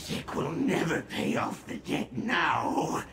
It will never pay off the debt now.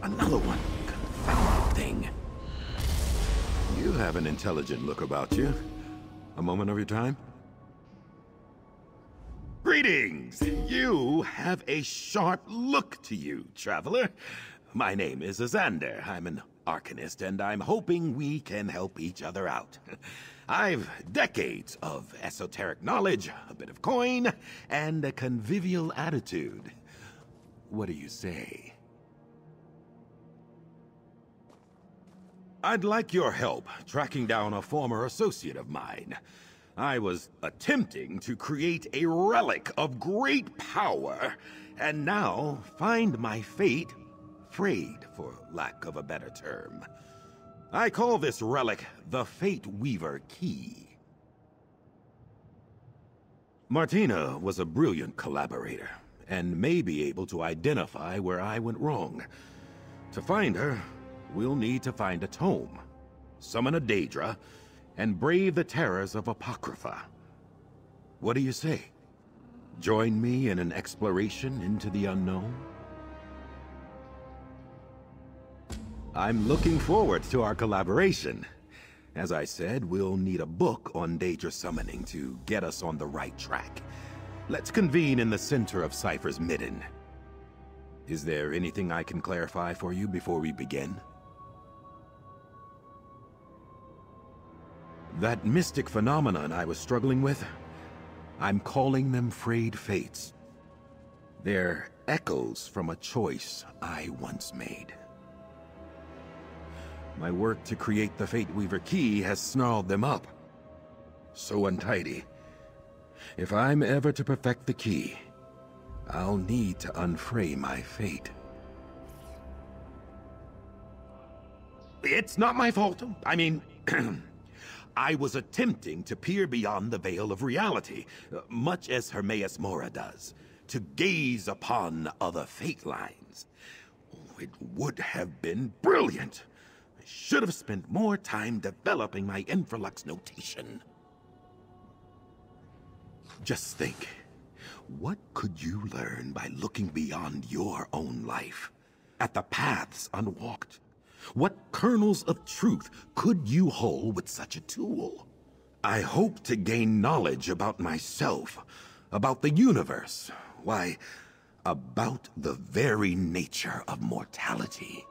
Another one. Confounded thing. You have an intelligent look about you. A moment of your time? Greetings! You have a sharp look to you, traveler. My name is Azandar. I'm an arcanist, and I'm hoping we can help each other out. I've decades of esoteric knowledge, a bit of coin, and a convivial attitude. What do you say? I'd like your help tracking down a former associate of mine. I was attempting to create a relic of great power, and now find my fate frayed, for lack of a better term. I call this relic the Fate Weaver Key. Martina was a brilliant collaborator, and may be able to identify where I went wrong. To find her, we'll need to find a tome, summon a Daedra, and brave the terrors of Apocrypha. What do you say? Join me in an exploration into the unknown? I'm looking forward to our collaboration. As I said, we'll need a book on Daedra summoning to get us on the right track. Let's convene in the center of Cypher's midden. Is there anything I can clarify for you before we begin? That mystic phenomenon I was struggling with, I'm calling them frayed fates. They're echoes from a choice I once made. My work to create the Fate Weaver Key has snarled them up. So untidy. If I'm ever to perfect the key, I'll need to unfray my fate. It's not my fault. I mean, I was attempting to peer beyond the veil of reality, much as Hermaeus Mora does, to gaze upon other fate lines. It would have been brilliant. I should have spent more time developing my infralux notation. Just think, what could you learn by looking beyond your own life, at the paths unwalked? What kernels of truth could you hold with such a tool? I hope to gain knowledge about myself, about the universe, why, about the very nature of mortality.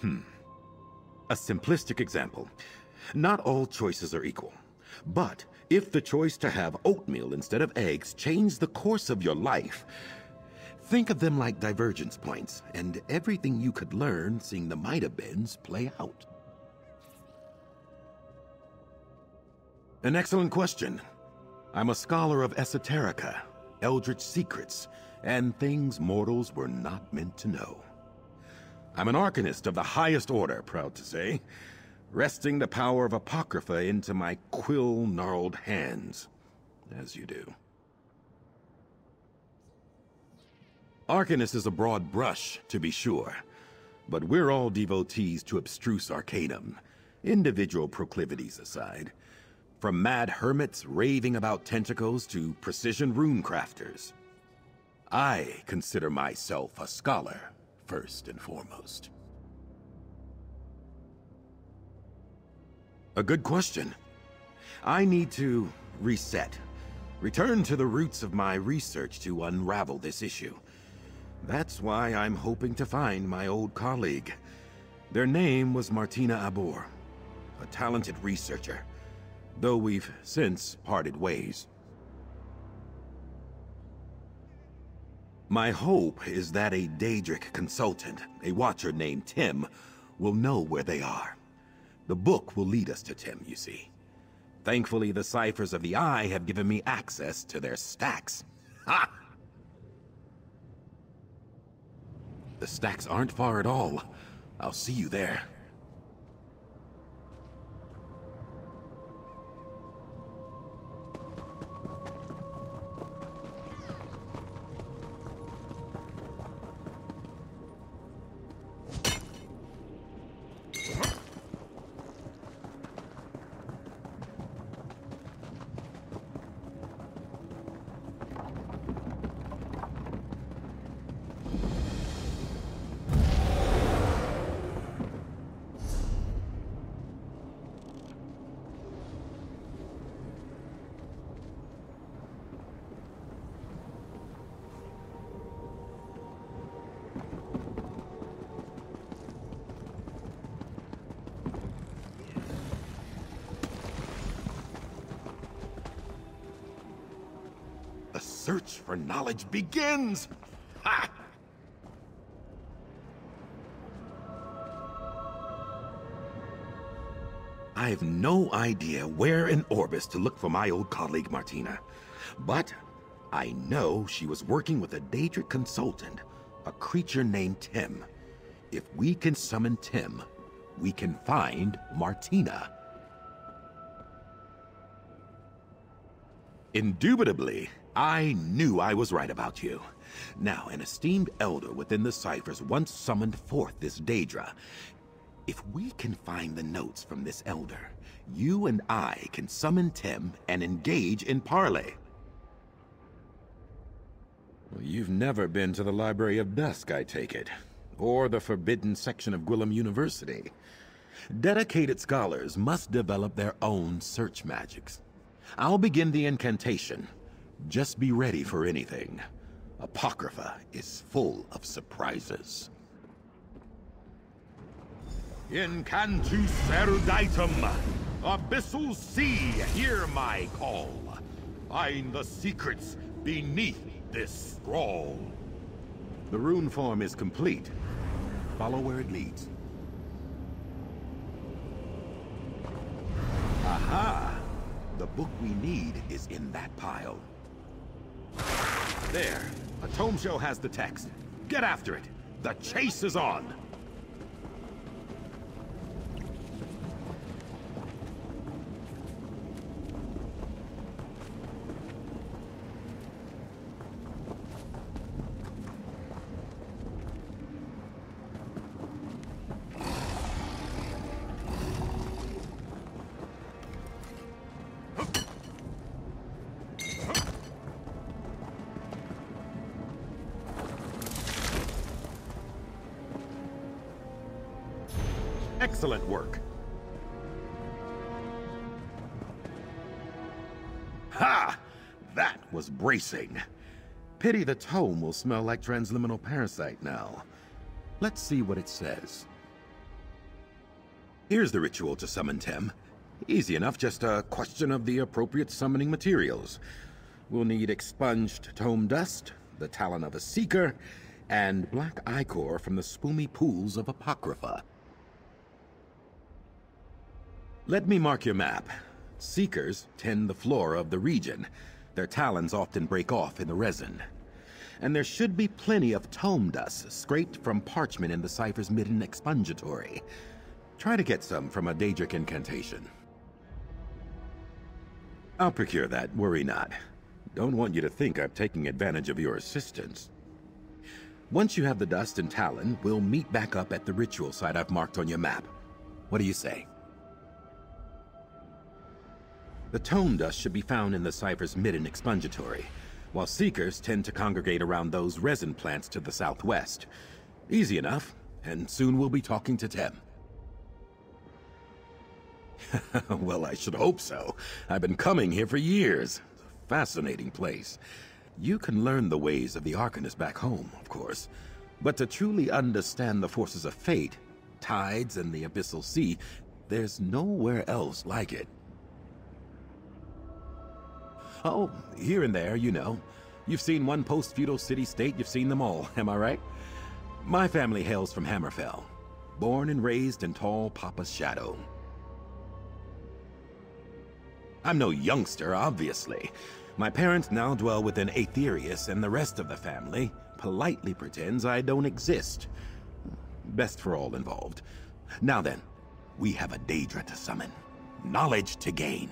A simplistic example. Not all choices are equal. But if the choice to have oatmeal instead of eggs changed the course of your life, think of them like divergence points, and everything you could learn seeing the might-have-beens play out. An excellent question. I'm a scholar of esoterica, eldritch secrets, and things mortals were not meant to know. I'm an arcanist of the highest order, proud to say, wresting the power of Apocrypha into my quill-gnarled hands, as you do. Arcanist is a broad brush, to be sure, but we're all devotees to abstruse arcanum, individual proclivities aside, from mad hermits raving about tentacles to precision rune crafters. I consider myself a scholar, first and foremost. A good question. I need to reset, return to the roots of my research to unravel this issue. That's why I'm hoping to find my old colleague. Their name was Martina Abor, a talented researcher, though we've since parted ways. My hope is that a Daedric consultant, a watcher named Tim, will know where they are. The book will lead us to Tim, you see. Thankfully, the ciphers of the Eye have given me access to their stacks. Ha! The stacks aren't far at all. I'll see you there. The search for knowledge begins! Ha! I have no idea where in Orbis to look for my old colleague Martina, but I know she was working with a Daedric consultant, a creature named Tim. If we can summon Tim, we can find Martina. Indubitably, I knew I was right about you. Now, an esteemed elder within the ciphers once summoned forth this Daedra. If we can find the notes from this elder, you and I can summon Tim and engage in parley. Well, you've never been to the Library of Dusk, I take it, or the forbidden section of Gwillem University. Dedicated scholars must develop their own search magics. I'll begin the incantation. Just be ready for anything. Apocrypha is full of surprises. Incantus eruditum, abyssal sea, hear my call. Find the secrets beneath this scroll. The rune form is complete. Follow where it leads. Aha! The book we need is in that pile. There, a tome show has the text. Get after it. The chase is on. Excellent work. Ha! That was bracing. Pity the tome will smell like transliminal parasite now. Let's see what it says. Here's the ritual to summon Tim. Easy enough, just a question of the appropriate summoning materials. We'll need expunged tome dust, the talon of a seeker, and black ichor from the spoomy pools of Apocrypha. Let me mark your map. Seekers tend the flora of the region. Their talons often break off in the resin. And there should be plenty of tome dust scraped from parchment in the cipher's midden expungatory. Try to get some from a Daedric incantation. I'll procure that, worry not. Don't want you to think I'm taking advantage of your assistance. Once you have the dust and talon, we'll meet back up at the ritual site I've marked on your map. What do you say? The tome dust should be found in the cipher's midden expungatory, while seekers tend to congregate around those resin plants to the southwest. Easy enough, and soon we'll be talking to Tim. Well, I should hope so. I've been coming here for years. It's a fascinating place. You can learn the ways of the Arcanist back home, of course, but to truly understand the forces of fate, tides, and the abyssal sea, there's nowhere else like it. Oh, here and there, you know. You've seen one post-feudal city-state, you've seen them all, am I right? My family hails from Hammerfell, born and raised in tall Papa's shadow. I'm no youngster, obviously. My parents now dwell within Aetherius, and the rest of the family politely pretends I don't exist. Best for all involved. Now then, we have a Daedra to summon, knowledge to gain.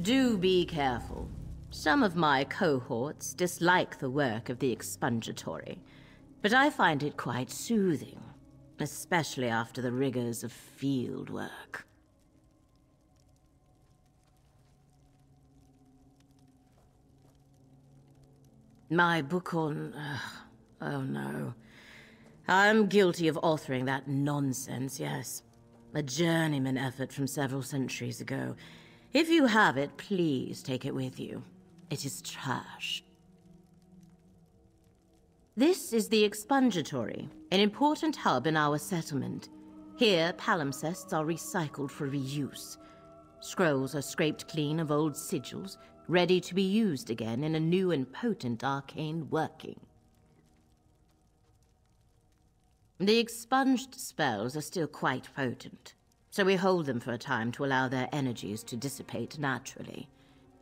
Do be careful. Some of my cohorts dislike the work of the expungatory, but I find it quite soothing, especially after the rigors of field work. My book on... oh no. I'm guilty of authoring that nonsense, yes. A journeyman effort from several centuries ago. If you have it, please take it with you. It is trash. This is the expungatory, an important hub in our settlement. Here, palimpsests are recycled for reuse. Scrolls are scraped clean of old sigils, ready to be used again in a new and potent arcane working. The expunged spells are still quite potent, so we hold them for a time to allow their energies to dissipate naturally.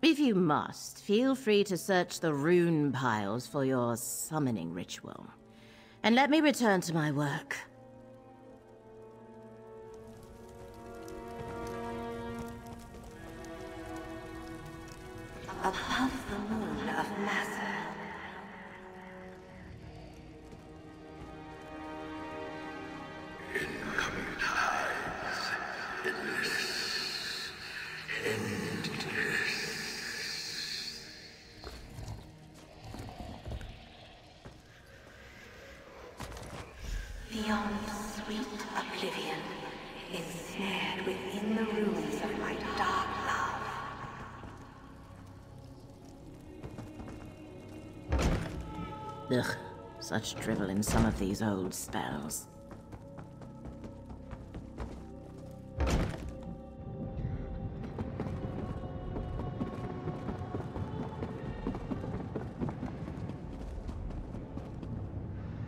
If you must, feel free to search the rune piles for your summoning ritual. And let me return to my work. Above the moon of Massa. Incoming tides, endless, endless. Beyond sweet oblivion, ensnared within the ruins of my dark love. Ugh, such drivel in some of these old spells.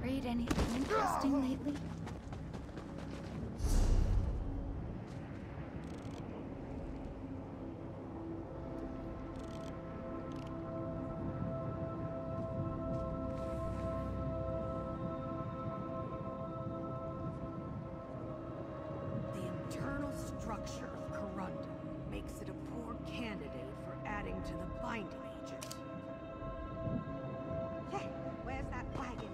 Read anything interesting lately? The internal structure of Corundum makes it a poor candidate for adding to the binding agent. Hey, where's that wagon?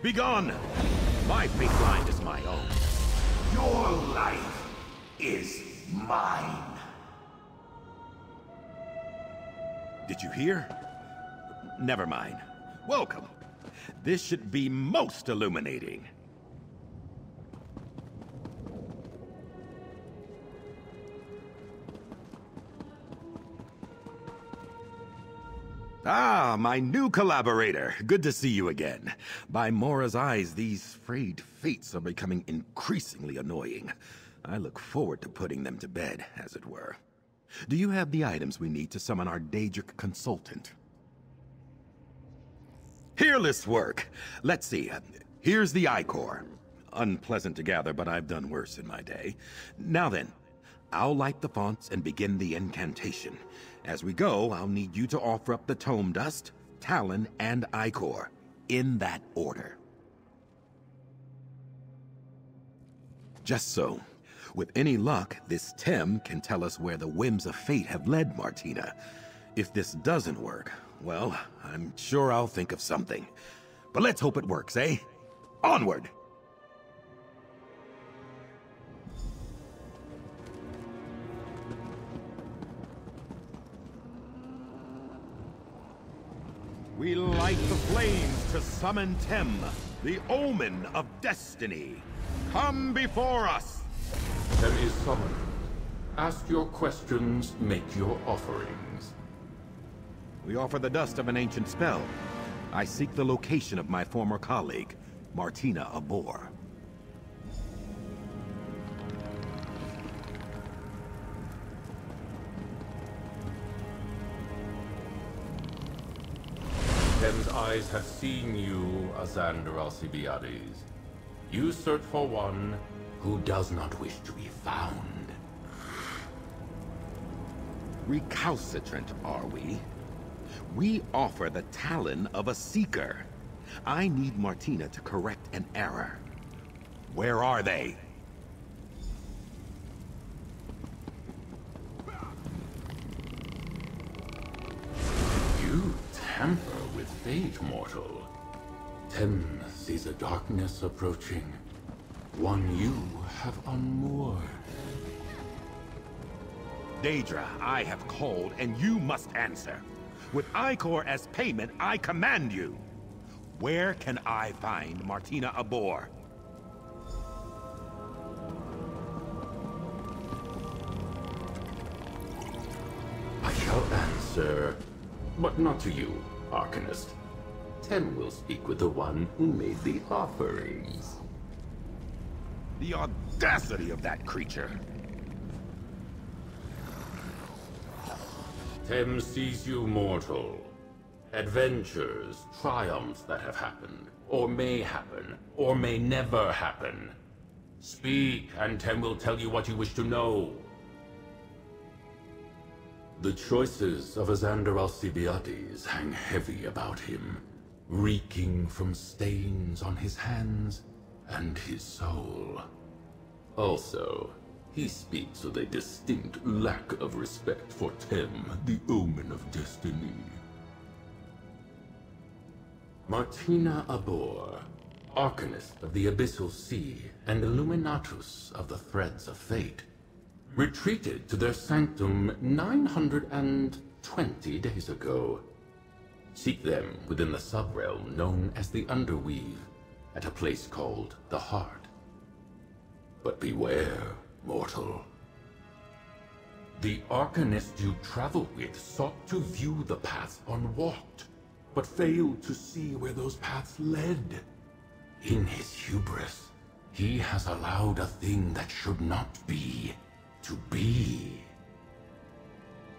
Begone! My fate line is my own. Your life is mine. Did you hear? Never mind. Welcome. This should be most illuminating. Ah, my new collaborator. Good to see you again. By Mora's eyes, these frayed fates are becoming increasingly annoying. I look forward to putting them to bed, as it were. Do you have the items we need to summon our Daedric consultant? Peerless work! Let's see. Here's the Ichor. Unpleasant to gather, but I've done worse in my day. Now then, I'll light the fonts and begin the incantation. As we go, I'll need you to offer up the Tome Dust, Talon, and Ichor, in that order. Just so. With any luck, this Tem can tell us where the whims of fate have led Martina. If this doesn't work, well, I'm sure I'll think of something. But let's hope it works, eh? Onward! We light the flames to summon Tem, the omen of destiny. Come before us! Tem is summoned. Ask your questions, make your offerings. We offer the dust of an ancient spell. I seek the location of my former colleague, Martina Abor. Tem's eyes have seen you, Azandar al-Cybiades. You search for one who does not wish to be found. Recalcitrant, are we? We offer the talon of a seeker. I need Martina to correct an error. Where are they? You tamper with fate, mortal. Tem sees a darkness approaching. One you have unmoored. Daedra, I have called, and you must answer. With Icor as payment, I command you. Where can I find Martina Abor? I shall answer, but not to you, Arcanist. Tem will speak with the one who made the offerings. The audacity of that creature! Tem sees you mortal. Adventures, triumphs that have happened, or may happen, or may never happen. Speak, and Tem will tell you what you wish to know. The choices of Azandar al-Cybiades hang heavy about him, reeking from stains on his hands and his soul. Also, he speaks with a distinct lack of respect for Tem, the omen of destiny. Martina Abor, Arcanist of the Abyssal Sea and Illuminatus of the Threads of Fate, retreated to their sanctum 920 days ago. Seek them within the subrealm known as the Underweave, at a place called the Heart. But beware, mortal. The Arcanist you traveled with sought to view the paths unwalked, but failed to see where those paths led. In his hubris, he has allowed a thing that should not be, to be.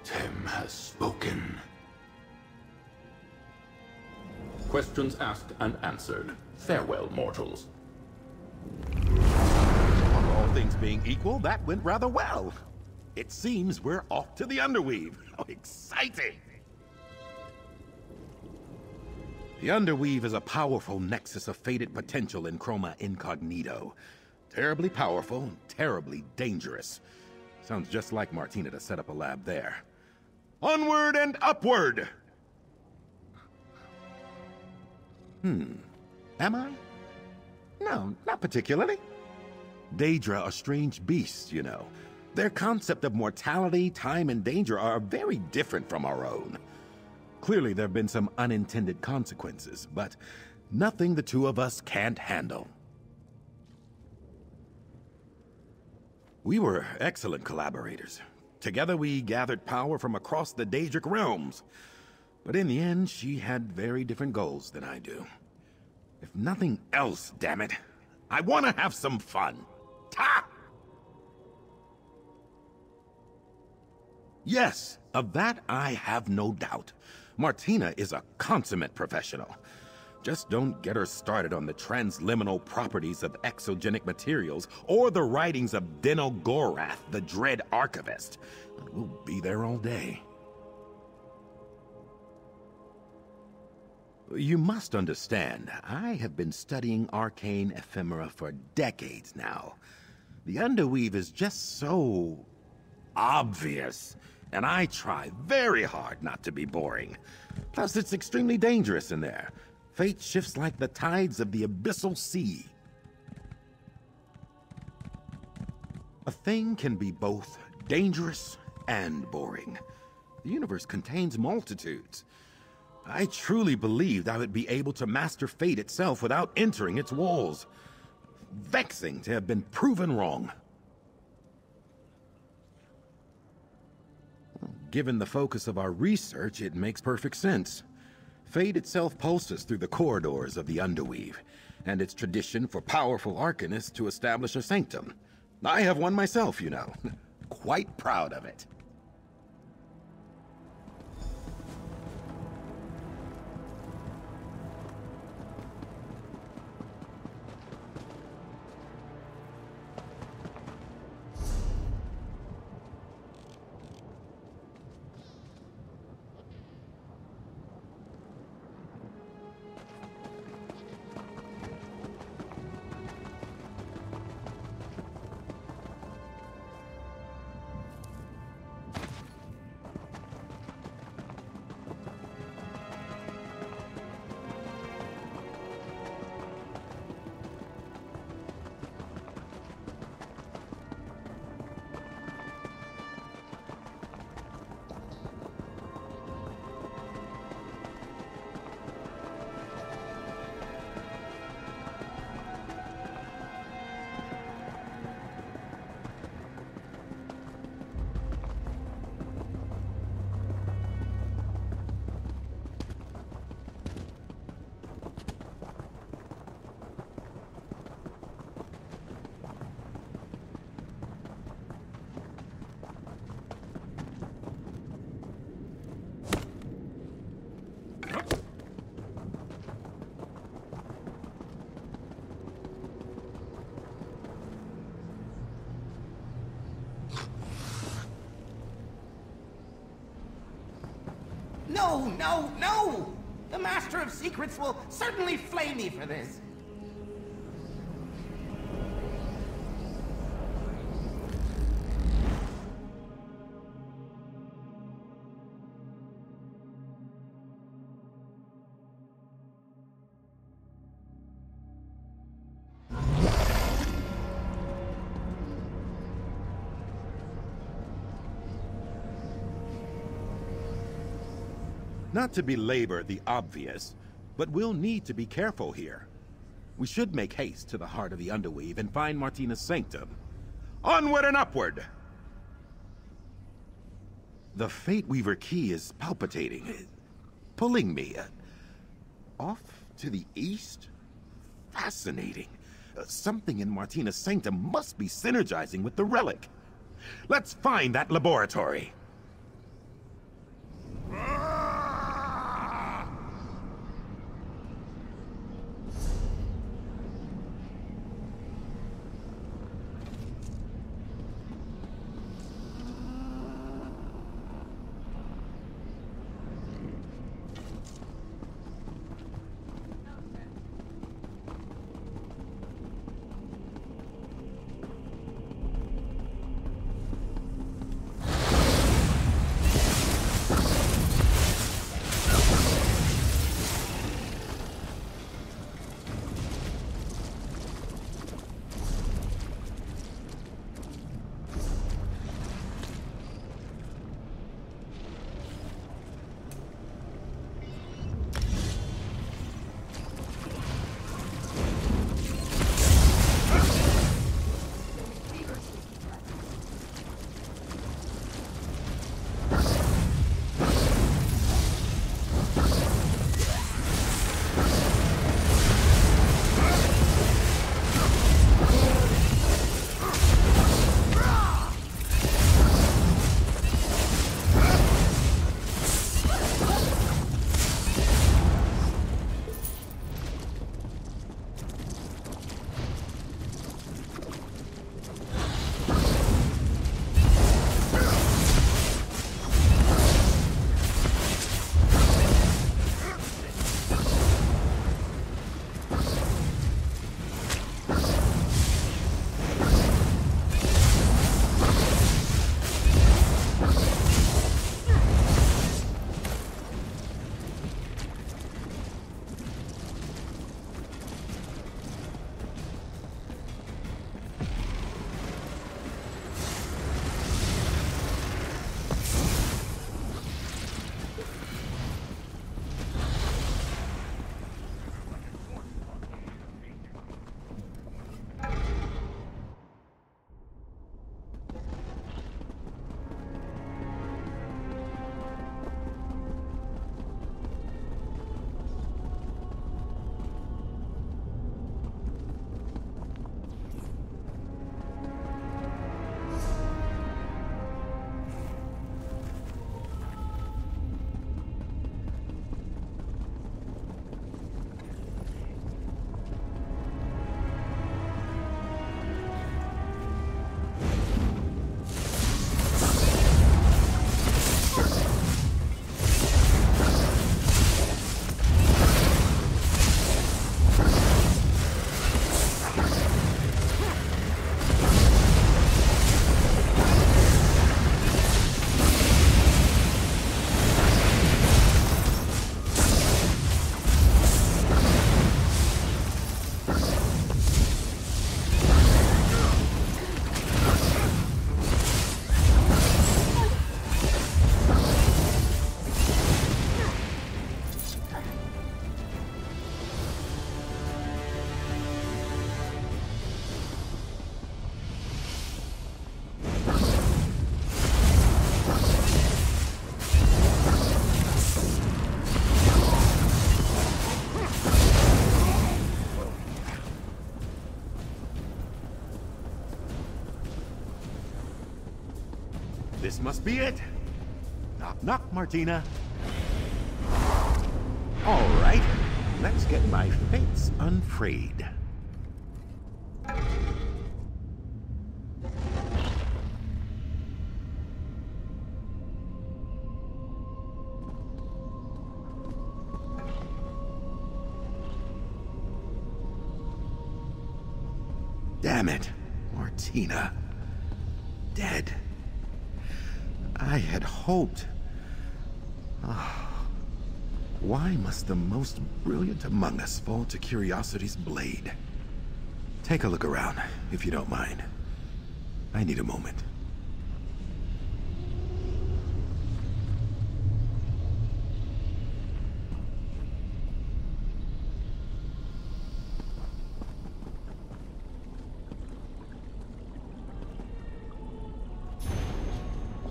Tem has spoken. Questions asked and answered. Farewell, mortals. All things being equal, that went rather well. It seems we're off to the Underweave. How exciting! The Underweave is a powerful nexus of fated potential in Chroma Incognito. Terribly powerful and terribly dangerous. Sounds just like Martina to set up a lab there. Onward and upward! Am I? No, not particularly. Daedra are strange beasts, you know. Their concept of mortality, time, and danger are very different from our own. Clearly, there have been some unintended consequences, but nothing the two of us can't handle. We were excellent collaborators. Together we gathered power from across the Daedric realms. But in the end, she had very different goals than I do. If nothing else, damn it, I want to have some fun. Ta! Yes, of that I have no doubt. Martina is a consummate professional. Just don't get her started on the transliminal properties of exogenic materials or the writings of Deno Gorath, the Dread Archivist. We'll be there all day. You must understand, I have been studying arcane ephemera for decades now. The Underweave is just so obvious, and I try very hard not to be boring. Plus, it's extremely dangerous in there. Fate shifts like the tides of the abyssal sea. A thing can be both dangerous and boring. The universe contains multitudes. I truly believed I would be able to master fate itself without entering its walls. Vexing to have been proven wrong. Given the focus of our research, it makes perfect sense. Fate itself pulses through the corridors of the Underweave, and it's tradition for powerful arcanists to establish a sanctum. I have one myself, you know. Quite proud of it. No, no, no! The Master of Secrets will certainly flay me for this. Not to belabor the obvious, but we'll need to be careful here. We should make haste to the heart of the Underweave and find Martina's sanctum. Onward and upward! The Fate Weaver key is palpitating, pulling me. Off to the east? Fascinating. Something in Martina's sanctum must be synergizing with the relic. Let's find that laboratory. This must be it. Knock, knock, Martina. All right, let's get my fates unfrayed. Damn it, Martina. Dead. I had hoped. Oh, why must the most brilliant among us fall to curiosity's blade? Take a look around, if you don't mind. I need a moment.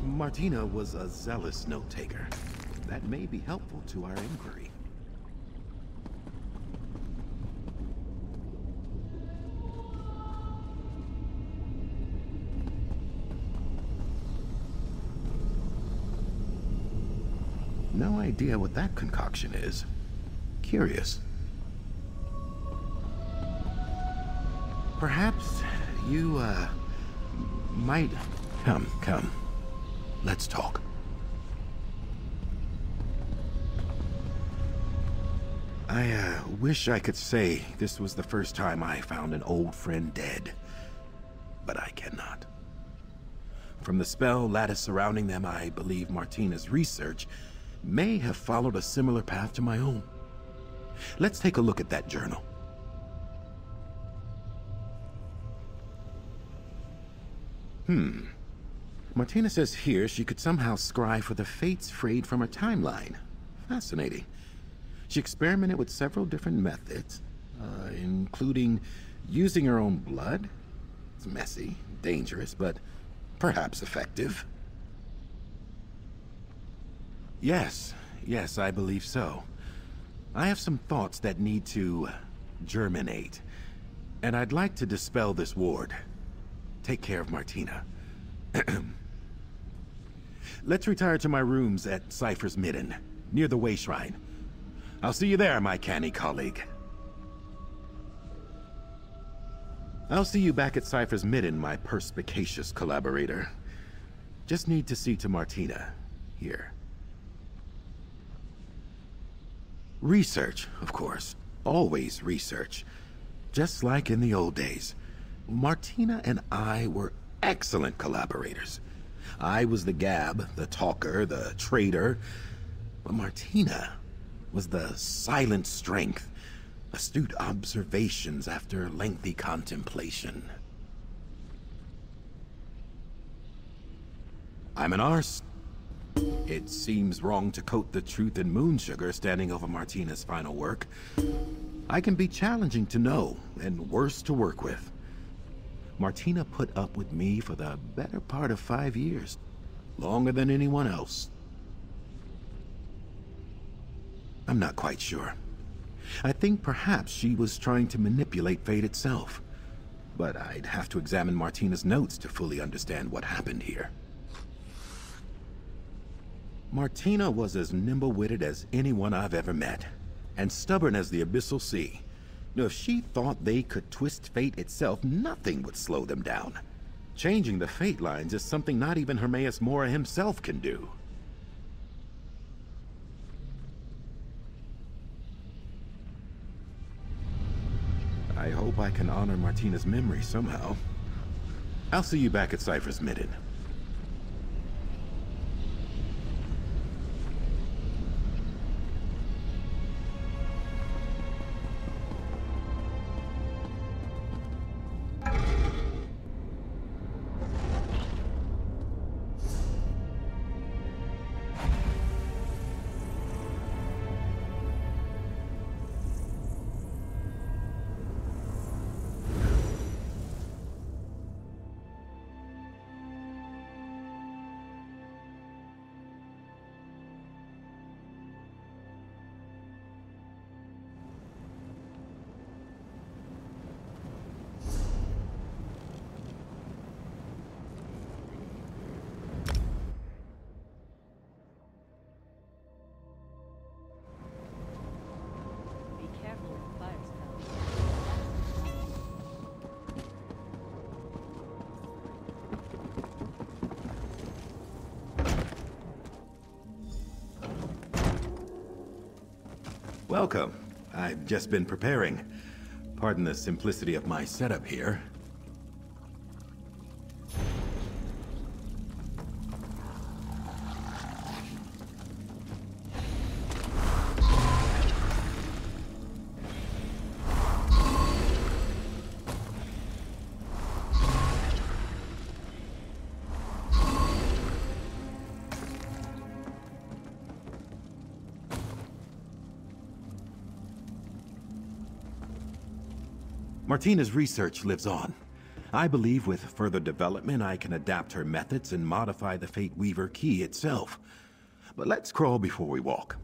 Martina was a zealous note-taker. That may be helpful to our inquiry. No idea what that concoction is. Curious. Perhaps you, might... Come. Let's talk. I wish I could say this was the first time I found an old friend dead, but I cannot. From the spell lattice surrounding them, I believe Martina's research may have followed a similar path to my own. Let's take a look at that journal. Martina says here she could somehow scry for the fates frayed from her timeline. Fascinating. She experimented with several different methods, including using her own blood. It's messy, dangerous, but perhaps effective. Yes, I believe so. I have some thoughts that need to germinate, and I'd like to dispel this ward. Take care of Martina. Let's retire to my rooms at Cypher's Midden, near the Way Shrine. I'll see you there, my canny colleague. I'll see you back at Cypher's Midden, my perspicacious collaborator. Just need to see to Martina, here. Research, of course. Always research. Just like in the old days. Martina and I were excellent collaborators. I was the gab, the talker, the trader. But Martina was the silent strength, astute observations after lengthy contemplation. I'm an arse. It seems wrong to coat the truth in moon sugar standing over Martina's final work. I can be challenging to know, and worse to work with. Martina put up with me for the better part of 5 years. Longer than anyone else. I'm not quite sure. I think perhaps she was trying to manipulate fate itself. But I'd have to examine Martina's notes to fully understand what happened here. Martina was as nimble-witted as anyone I've ever met, and stubborn as the abyssal sea. Now, if she thought they could twist fate itself, nothing would slow them down. Changing the fate lines is something not even Hermaeus Mora himself can do. I hope I can honor Martina's memory somehow. I'll see you back at Cypher's Midden. Welcome. I've just been preparing. Pardon the simplicity of my setup here. Martina's research lives on. I believe with further development I can adapt her methods and modify the Fate Weaver key itself. But let's crawl before we walk.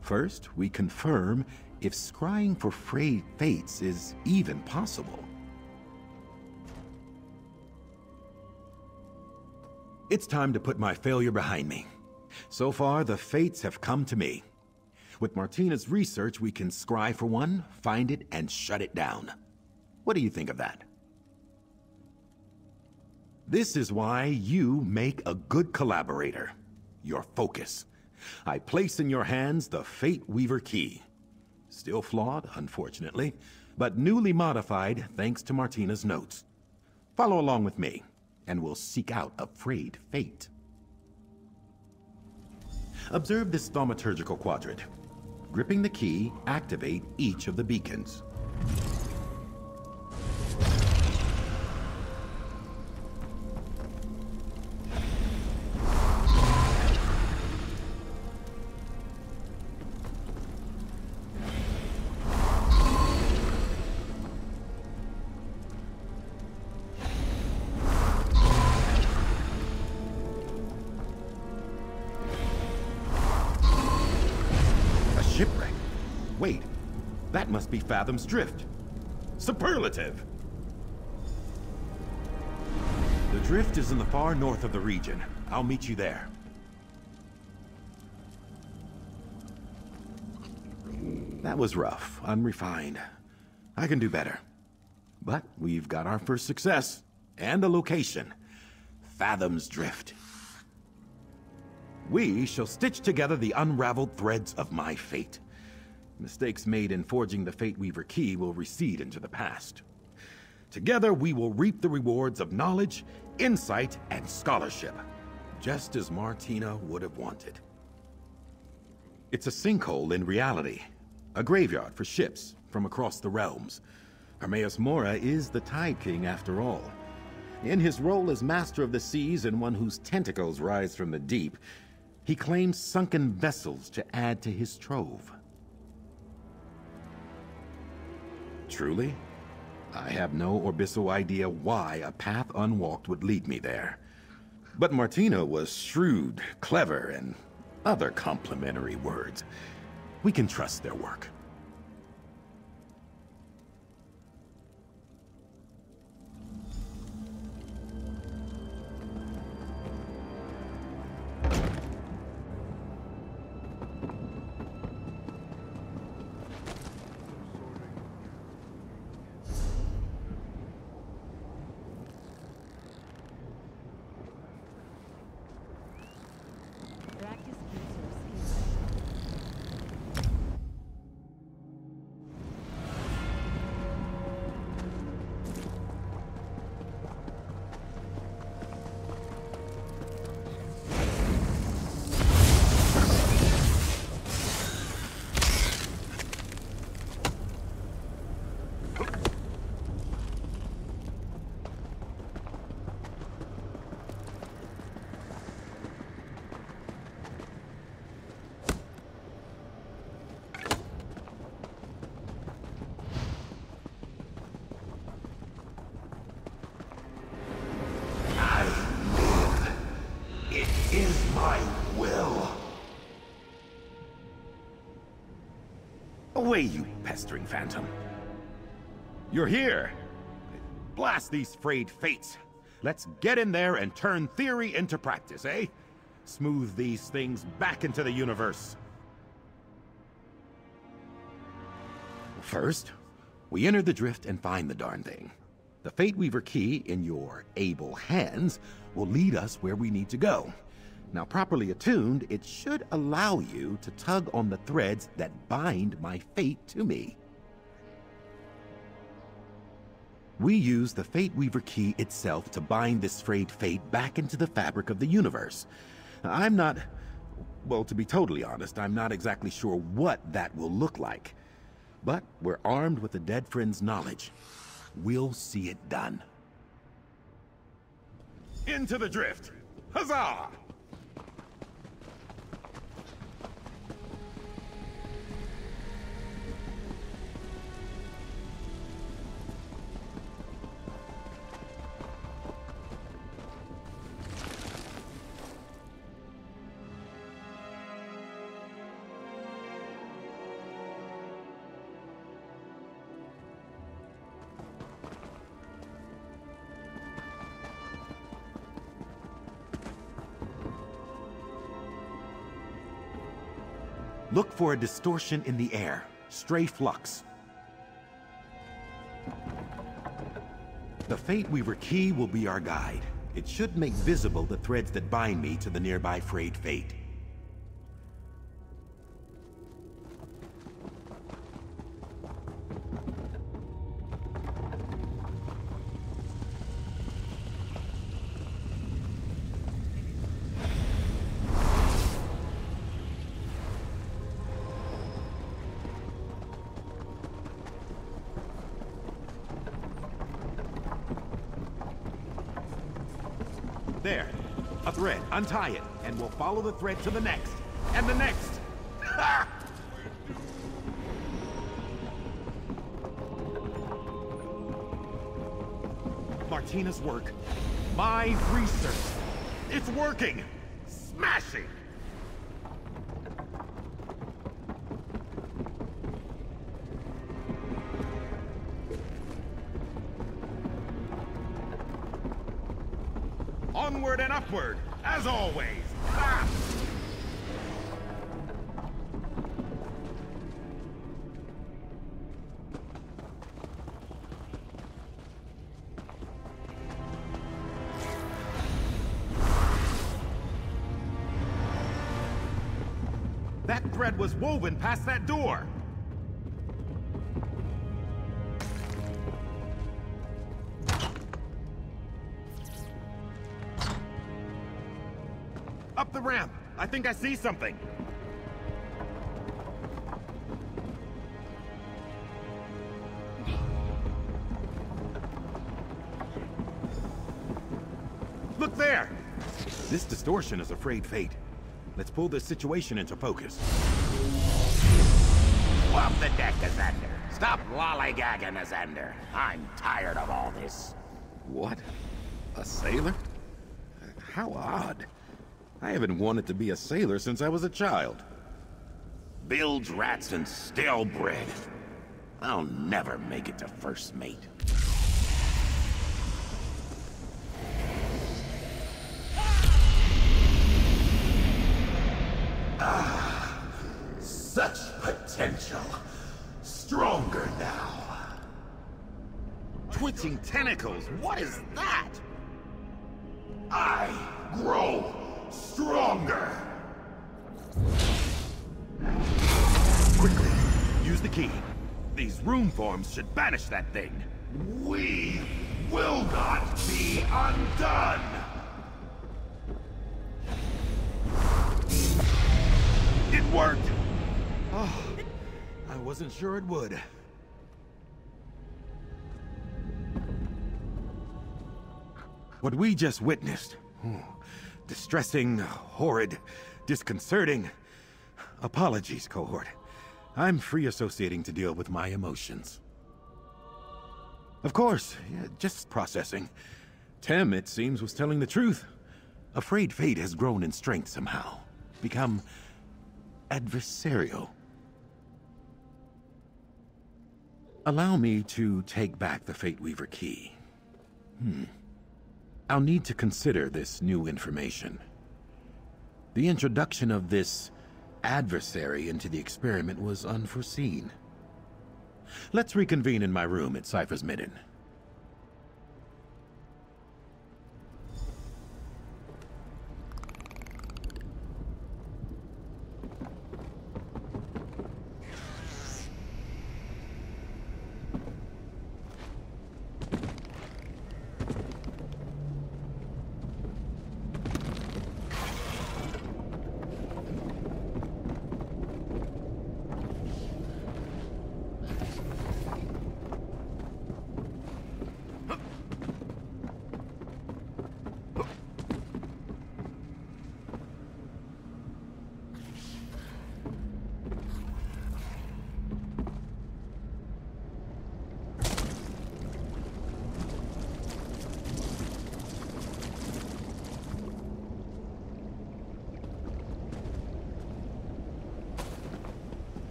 First, we confirm if scrying for frayed fates is even possible. It's time to put my failure behind me. So far, the fates have come to me. With Martina's research, we can scry for one, find it, and shut it down. What do you think of that? This is why you make a good collaborator. Your focus. I place in your hands the Fate Weaver key. Still flawed, unfortunately, but newly modified thanks to Martina's notes. Follow along with me, and we'll seek out a frayed fate. Observe this thaumaturgical quadrant. Gripping the key, activate each of the beacons. Wait, that must be Fathom's Drift. Superlative! The drift is in the far north of the region. I'll meet you there. That was rough, unrefined. I can do better. But we've got our first success, and a location. Fathom's Drift. We shall stitch together the unraveled threads of my fate. Mistakes made in forging the Fate Weaver key will recede into the past. Together we will reap the rewards of knowledge, insight, and scholarship, just as Martina would have wanted. It's a sinkhole in reality, a graveyard for ships from across the realms. Hermaeus Mora is the Tide King after all. In his role as Master of the Seas and one whose tentacles rise from the deep, he claims sunken vessels to add to his trove. Truly, I have no Orbiso idea why a path unwalked would lead me there. But Martina was shrewd, clever, and other complimentary words. We can trust their work. Away, you pestering phantom. You're here. Blast these frayed fates. Let's get in there and turn theory into practice, eh? Smooth these things back into the universe. First, we enter the drift and find the darn thing. The Fate Weaver key in your able hands will lead us where we need to go. Now, properly attuned, it should allow you to tug on the threads that bind my fate to me. We use the Fate Weaver key itself to bind this frayed fate back into the fabric of the universe. I'm not... well, to be totally honest, I'm not exactly sure what that will look like. But we're armed with the dead friend's knowledge. We'll see it done. Into the drift! Huzzah! Look for a distortion in the air. Stray flux. The Fate Weaver key will be our guide. It should make visible the threads that bind me to the nearby frayed fate. There. A thread. Untie it, and we'll follow the thread to the next. And the next! Ha! Martina's work. My research. It's working! Smashing! Onward and upward, as always. Ah! That thread was woven past that door. Up the ramp. I think I see something. Look there! This distortion is a frayed fate. Let's pull this situation into focus. Off the deck, Azandar. Stop lollygagging, Azandar. I'm tired of all this. What? A sailor? How odd. I haven't wanted to be a sailor since I was a child. Bilge rats and stale bread. I'll never make it to first mate. Ah, such potential. Stronger now. Twitching tentacles, what is that? I grow stronger. Quickly, use the key. These rune forms should banish that thing. We will not be undone. It worked! Oh, I wasn't sure it would. What we just witnessed. Distressing, horrid, disconcerting. Apologies, cohort. I'm free associating to deal with my emotions. Of course, yeah, just processing. Tem, it seems, was telling the truth. Afraid fate has grown in strength somehow. Become adversarial. Allow me to take back the Fate Weaver key. I'll need to consider this new information. The introduction of this adversary into the experiment was unforeseen. Let's reconvene in my room at Cypher's Midden.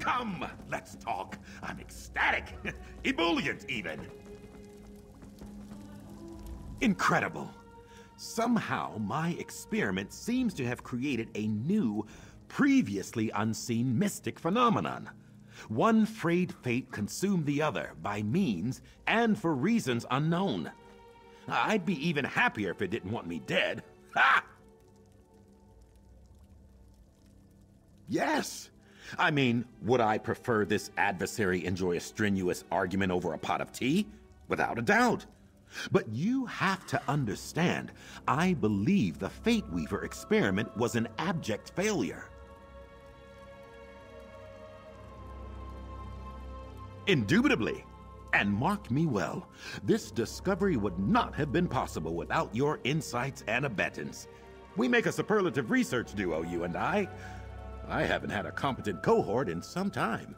Come, let's talk. I'm ecstatic. Ebullient, even. Incredible. Somehow, my experiment seems to have created a new, previously unseen mystic phenomenon. One frayed fate consumed the other by means and for reasons unknown. I'd be even happier if it didn't want me dead. Ha! Yes. I mean, would I prefer this adversary enjoy a strenuous argument over a pot of tea? Without a doubt. But you have to understand, I believe the Fate Weaver experiment was an abject failure. Indubitably. And mark me well, this discovery would not have been possible without your insights and abettance. We make a superlative research duo, you and I. I haven't had a competent cohort in some time.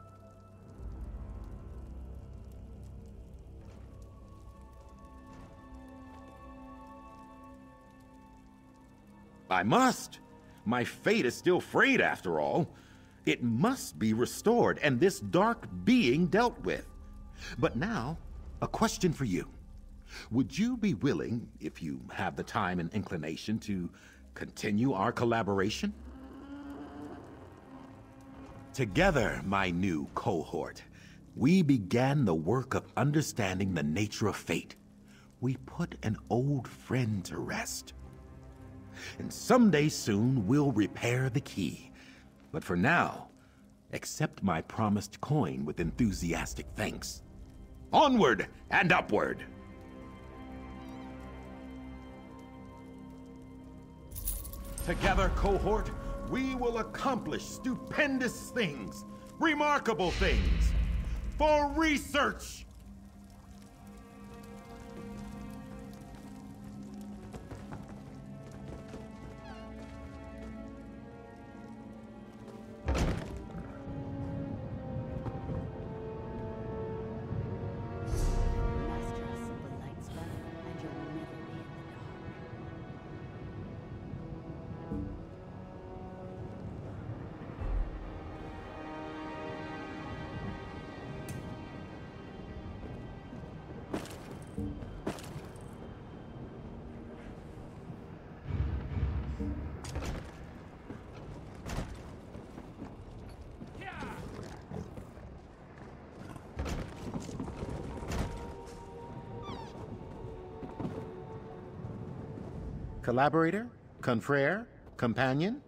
I must. My fate is still frayed after all. It must be restored and this dark being dealt with. But now, a question for you. Would you be willing, if you have the time and inclination, to continue our collaboration? Together, my new cohort, we began the work of understanding the nature of fate. We put an old friend to rest. And someday soon, we'll repair the key. But for now, accept my promised coin with enthusiastic thanks. Onward and upward! Together, cohort, we will accomplish stupendous things, remarkable things, for research! Collaborator? Confrere? Companion?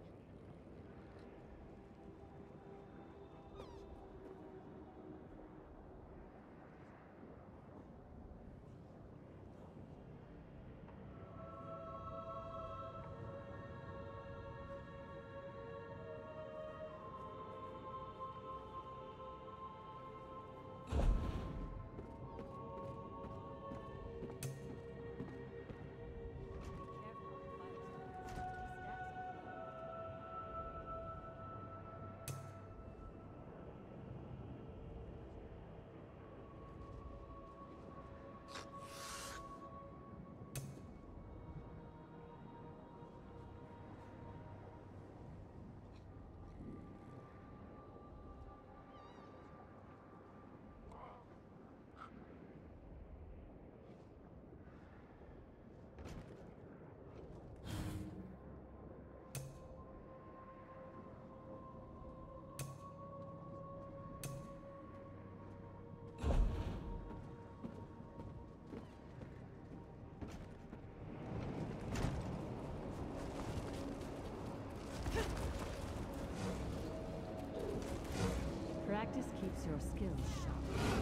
Practice keeps your skills sharp.